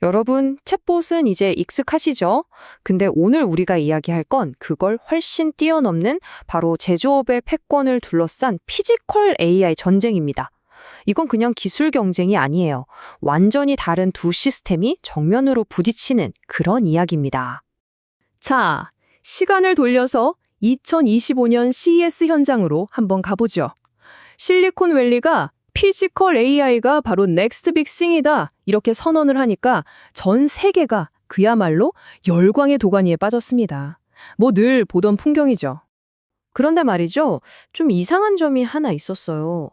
여러분, 챗봇은 이제 익숙하시죠? 근데 오늘 우리가 이야기할 건 그걸 훨씬 뛰어넘는 바로 제조업의 패권을 둘러싼 피지컬 AI 전쟁입니다. 이건 그냥 기술 경쟁이 아니에요. 완전히 다른 두 시스템이 정면으로 부딪히는 그런 이야기입니다. 자, 시간을 돌려서 2025년 CES 현장으로 한번 가보죠. 실리콘밸리가 피지컬 AI가 바로 넥스트 빅싱이다 이렇게 선언을 하니까 전 세계가 그야말로 열광의 도가니에 빠졌습니다. 뭐 늘 보던 풍경이죠. 그런데 말이죠, 좀 이상한 점이 하나 있었어요.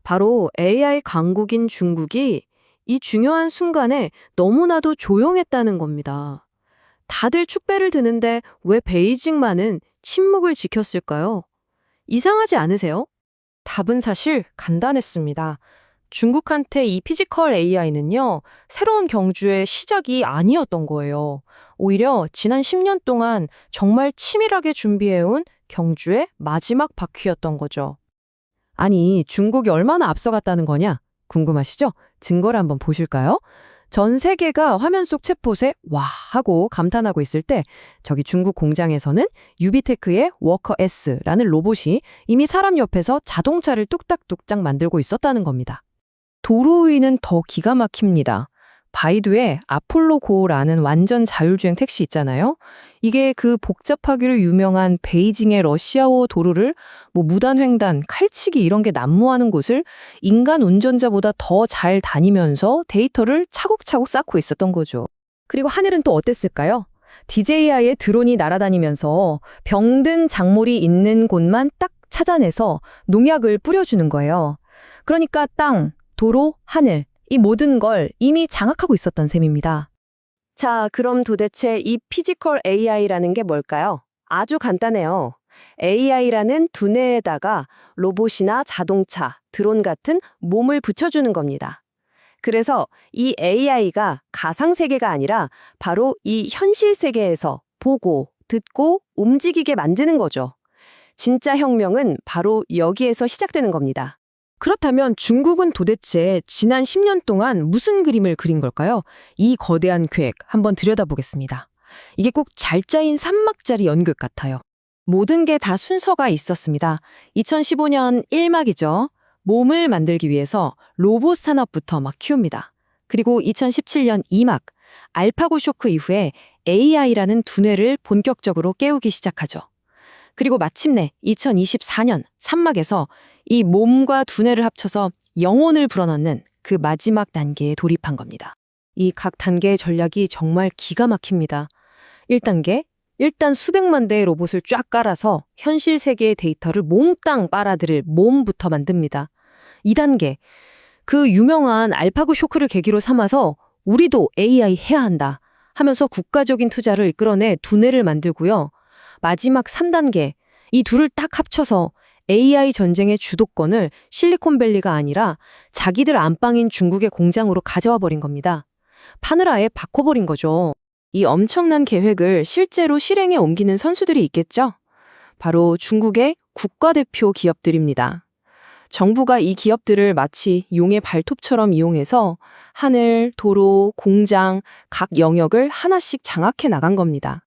바로 AI 강국인 중국이 이 중요한 순간에 너무나도 조용했다는 겁니다. 다들 축배를 드는데 왜 베이징만은 침묵을 지켰을까요? 이상하지 않으세요? 답은 사실 간단했습니다. 중국한테 이 피지컬 AI는요, 새로운 경주의 시작이 아니었던 거예요. 오히려 지난 10년 동안 정말 치밀하게 준비해온 경주의 마지막 바퀴였던 거죠. 아니, 중국이 얼마나 앞서갔다는 거냐? 궁금하시죠? 증거를 한번 보실까요? 전 세계가 화면 속 챗봇에 와 하고 감탄하고 있을 때 저기 중국 공장에서는 유비테크의 워커 S라는 로봇이 이미 사람 옆에서 자동차를 뚝딱뚝딱 만들고 있었다는 겁니다. 도로 위는 더 기가 막힙니다. 바이두의 아폴로 고라는 완전 자율주행 택시 있잖아요. 이게 그 복잡하기로 유명한 베이징의 러시아어 도로를 무단횡단, 칼치기 이런 게 난무하는 곳을 인간 운전자보다 더 잘 다니면서 데이터를 차곡차곡 쌓고 있었던 거죠. 그리고 하늘은 또 어땠을까요? DJI의 드론이 날아다니면서 병든 작물이 있는 곳만 딱 찾아내서 농약을 뿌려주는 거예요. 그러니까 땅, 도로, 하늘 이 모든 걸 이미 장악하고 있었던 셈입니다. 자, 그럼 도대체 이 피지컬 AI라는 게 뭘까요? 아주 간단해요. AI라는 두뇌에다가 로봇이나 자동차, 드론 같은 몸을 붙여주는 겁니다. 그래서 이 AI가 가상세계가 아니라 바로 이 현실 세계에서 보고, 듣고, 움직이게 만드는 거죠. 진짜 혁명은 바로 여기에서 시작되는 겁니다. 그렇다면 중국은 도대체 지난 10년 동안 무슨 그림을 그린 걸까요? 이 거대한 계획 한번 들여다보겠습니다. 이게 꼭 잘 짜인 산막자리 연극 같아요. 모든 게 다 순서가 있었습니다. 2015년 1막이죠. 몸을 만들기 위해서 로봇 산업부터 막 키웁니다. 그리고 2017년 2막, 알파고 쇼크 이후에 AI라는 두뇌를 본격적으로 깨우기 시작하죠. 그리고 마침내 2024년 3막에서 이 몸과 두뇌를 합쳐서 영혼을 불어넣는 그 마지막 단계에 돌입한 겁니다. 이 각 단계의 전략이 정말 기가 막힙니다. 1단계, 일단 수백만 대의 로봇을 쫙 깔아서 현실 세계의 데이터를 몽땅 빨아들일 몸부터 만듭니다. 2단계, 그 유명한 알파고 쇼크를 계기로 삼아서 우리도 AI 해야 한다 하면서 국가적인 투자를 이끌어내 두뇌를 만들고요. 마지막 3단계, 이 둘을 딱 합쳐서 AI 전쟁의 주도권을 실리콘밸리가 아니라 자기들 안방인 중국의 공장으로 가져와 버린 겁니다. 판을 아예 바꿔버린 거죠. 이 엄청난 계획을 실제로 실행에 옮기는 선수들이 있겠죠? 바로 중국의 국가대표 기업들입니다. 정부가 이 기업들을 마치 용의 발톱처럼 이용해서 하늘, 도로, 공장, 각 영역을 하나씩 장악해 나간 겁니다.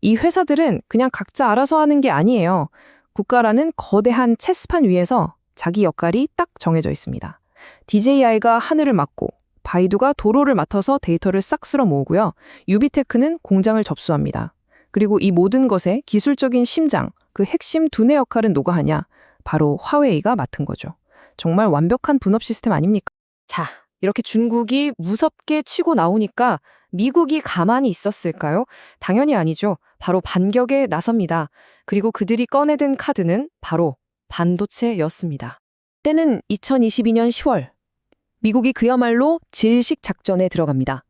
이 회사들은 그냥 각자 알아서 하는 게 아니에요. 국가라는 거대한 체스판 위에서 자기 역할이 딱 정해져 있습니다. DJI가 하늘을 맡고 바이두가 도로를 맡아서 데이터를 싹 쓸어 모으고요. 유비테크는 공장을 접수합니다. 그리고 이 모든 것의 기술적인 심장, 그 핵심 두뇌 역할은 누가 하냐? 바로 화웨이가 맡은 거죠. 정말 완벽한 분업 시스템 아닙니까? 자, 이렇게 중국이 무섭게 치고 나오니까 미국이 가만히 있었을까요? 당연히 아니죠. 바로 반격에 나섭니다. 그리고 그들이 꺼내든 카드는 바로 반도체였습니다. 때는 2022년 10월. 미국이 그야말로 질식 작전에 들어갑니다.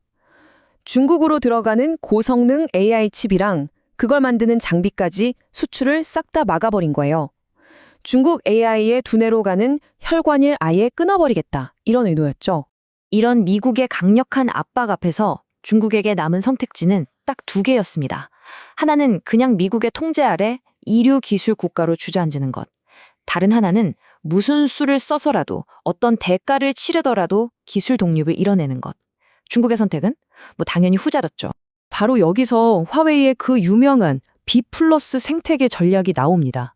중국으로 들어가는 고성능 AI 칩이랑 그걸 만드는 장비까지 수출을 싹 다 막아버린 거예요. 중국 AI의 두뇌로 가는 혈관을 아예 끊어버리겠다. 이런 의도였죠. 이런 미국의 강력한 압박 앞에서 중국에게 남은 선택지는 딱 두 개였습니다. 하나는 그냥 미국의 통제 아래 이류 기술 국가로 주저앉는 것. 다른 하나는 무슨 수를 써서라도 어떤 대가를 치르더라도 기술 독립을 이뤄내는 것. 중국의 선택은? 뭐 당연히 후자였죠. 바로 여기서 화웨이의 그 유명한 B 플러스 생태계 전략이 나옵니다.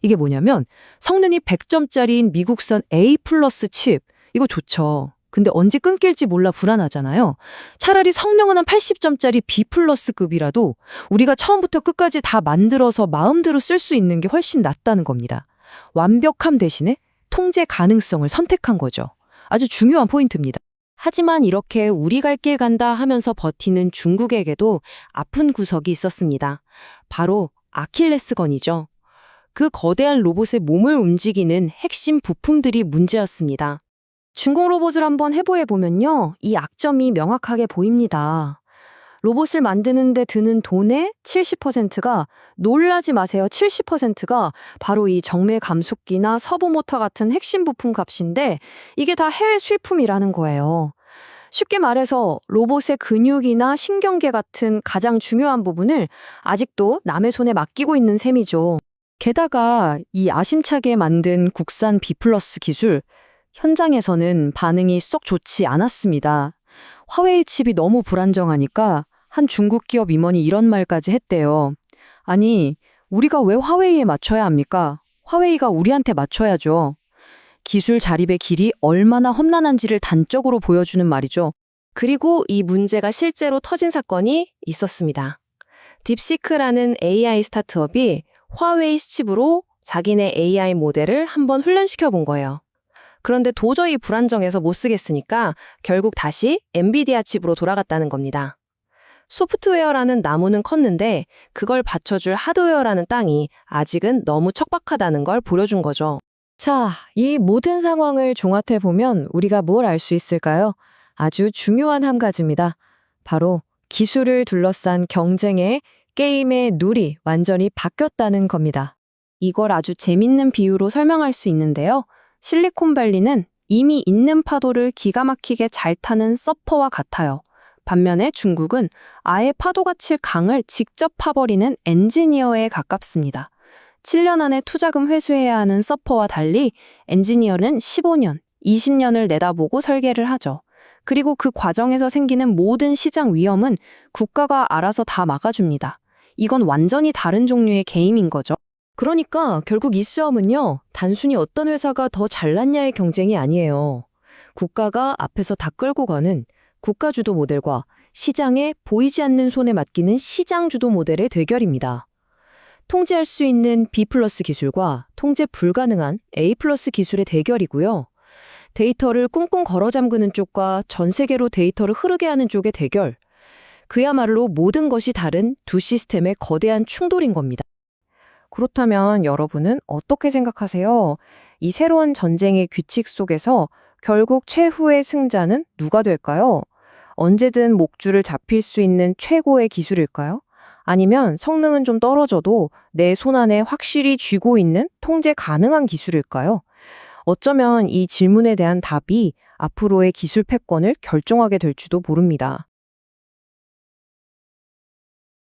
이게 뭐냐면 성능이 100점짜리인 미국산 A 플러스 칩, 이거 좋죠. 근데 언제 끊길지 몰라 불안하잖아요. 차라리 성능은 한 80점짜리 B 플러스급이라도 우리가 처음부터 끝까지 다 만들어서 마음대로 쓸 수 있는 게 훨씬 낫다는 겁니다. 완벽함 대신에 통제 가능성을 선택한 거죠. 아주 중요한 포인트입니다. 하지만 이렇게 우리 갈 길 간다 하면서 버티는 중국에게도 아픈 구석이 있었습니다. 바로 아킬레스건이죠. 그 거대한 로봇의 몸을 움직이는 핵심 부품들이 문제였습니다. 중국 로봇을 한번 해보면요, 이 약점이 명확하게 보입니다. 로봇을 만드는데 드는 돈의 70%가, 놀라지 마세요, 70%가 바로 이 정밀 감속기나 서브 모터 같은 핵심 부품 값인데 이게 다 해외 수입품이라는 거예요. 쉽게 말해서 로봇의 근육이나 신경계 같은 가장 중요한 부분을 아직도 남의 손에 맡기고 있는 셈이죠. 게다가 이 아심차게 만든 국산 B 플러스 기술, 현장에서는 반응이 썩 좋지 않았습니다. 화웨이 칩이 너무 불안정하니까 한 중국 기업 임원이 이런 말까지 했대요. 아니, 우리가 왜 화웨이에 맞춰야 합니까? 화웨이가 우리한테 맞춰야죠. 기술 자립의 길이 얼마나 험난한지를 단적으로 보여주는 말이죠. 그리고 이 문제가 실제로 터진 사건이 있었습니다. 딥시크라는 AI 스타트업이 화웨이 칩으로 자기네 AI 모델을 한번 훈련시켜 본 거예요. 그런데 도저히 불안정해서 못 쓰겠으니까 결국 다시 엔비디아 칩으로 돌아갔다는 겁니다. 소프트웨어라는 나무는 컸는데 그걸 받쳐줄 하드웨어라는 땅이 아직은 너무 척박하다는 걸 보여준 거죠. 자, 이 모든 상황을 종합해보면 우리가 뭘 알 수 있을까요? 아주 중요한 한 가지입니다. 바로 기술을 둘러싼 경쟁의 게임의 룰이 완전히 바뀌었다는 겁니다. 이걸 아주 재밌는 비유로 설명할 수 있는데요. 실리콘밸리는 이미 있는 파도를 기가 막히게 잘 타는 서퍼와 같아요. 반면에 중국은 아예 파도가 칠 강을 직접 파버리는 엔지니어에 가깝습니다. 7년 안에 투자금 회수해야 하는 서퍼와 달리 엔지니어는 15년, 20년을 내다보고 설계를 하죠. 그리고 그 과정에서 생기는 모든 시장 위험은 국가가 알아서 다 막아줍니다. 이건 완전히 다른 종류의 게임인 거죠. 그러니까 결국 이 싸움은요, 단순히 어떤 회사가 더 잘났냐의 경쟁이 아니에요. 국가가 앞에서 다 끌고 가는 국가주도 모델과 시장에 보이지 않는 손에 맡기는 시장주도 모델의 대결입니다. 통제할 수 있는 B 플러스 기술과 통제 불가능한 A 플러스 기술의 대결이고요. 데이터를 꿍꿍 걸어 잠그는 쪽과 전 세계로 데이터를 흐르게 하는 쪽의 대결. 그야말로 모든 것이 다른 두 시스템의 거대한 충돌인 겁니다. 그렇다면 여러분은 어떻게 생각하세요? 이 새로운 전쟁의 규칙 속에서 결국 최후의 승자는 누가 될까요? 언제든 목줄을 잡힐 수 있는 최고의 기술일까요? 아니면 성능은 좀 떨어져도 내 손안에 확실히 쥐고 있는 통제 가능한 기술일까요? 어쩌면 이 질문에 대한 답이 앞으로의 기술 패권을 결정하게 될지도 모릅니다.